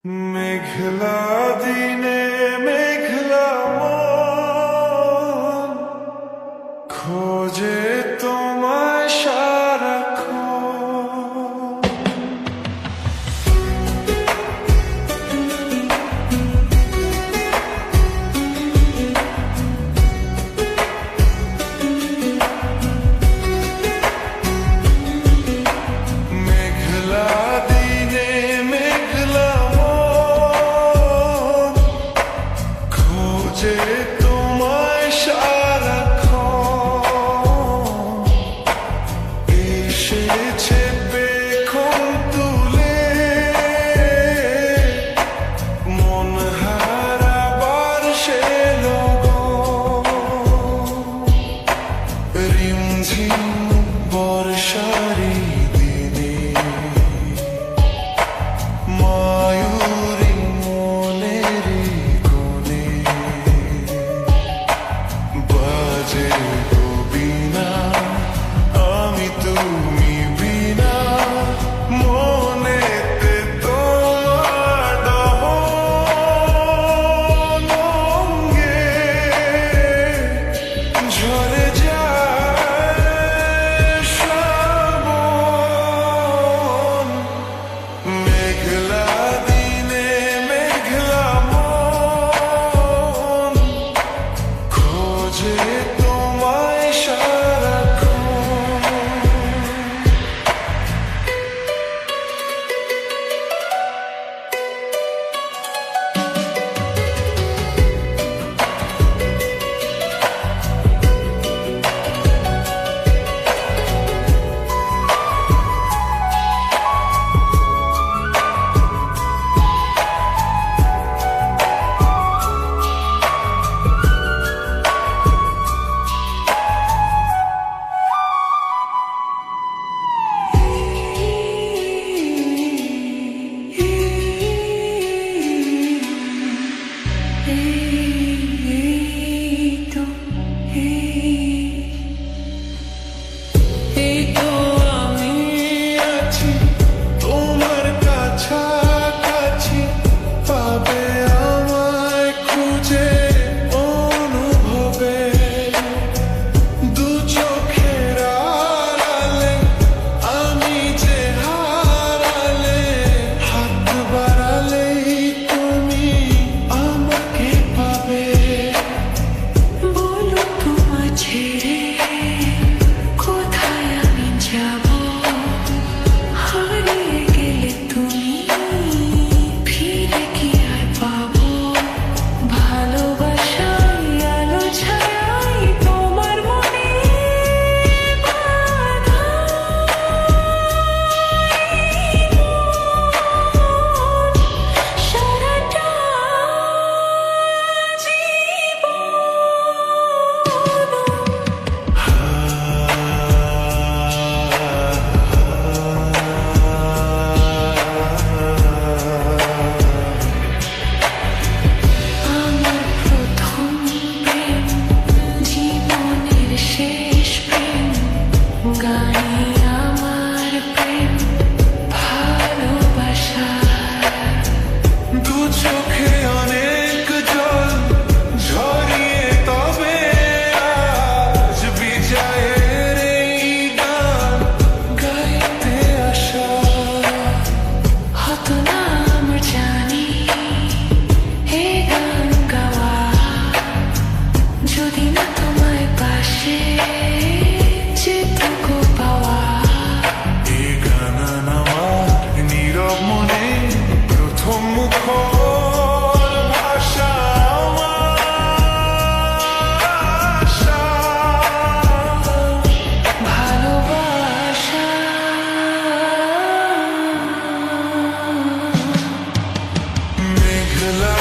মেঘলা দিনে মেঘলা মন খোঁজে তোমায় সারাক্ষণ। মেঘলা দিনে মেঘলা মন খোঁজে তোমায় সারাক্ষণ। এসেছে পেখম তুলে মন হারাবার সে লগন। রিমঝিম বর্ষারি দিনে মায়ূরী মনের কোণে বাজে গো বীণা, আমি তুমি বিনা মনেতে তোমার দহন অঙ্গে ঝরে যায় শ্রাবণ। মেঘলা দিনে মেঘলা মন খোঁজে তোমায় সারাক্ষণ। এই তো আমি আছি তোমার কাছাকাছি, পাবে আমায় খুঁজে অনুভবে। দু চোখের আড়ালে আমি যে হারালে, হাত বাড়ালেই তুমি আমাকে পাবে। বলো তোমায় ছেড়ে কোথায় আমি যাব, হারিয়ে গেলে তুমি ফিরে কি আর পাবো। ভালোবাসায় আলো ছায়াই তোমার মনে বাঁধা, সারাটা জীবন। আমার প্রথম প্রেম, জীবনের শেষ প্রেম, গানে আমার প্রেম ভালোবাসা। দু চোখে অনেক জল ঝরিয়ে তবে আজ বিজয়ের এই গান গাইতে আসা। হতো না আমার জানি এ গান গাওয়া, যদি না তোমায় পাশে যেটুকু পাওয়া। এ গান আমার নীরব মনে প্রথম মুখর ভাষা, আমার আশা। ভালোবাসা মেঘলা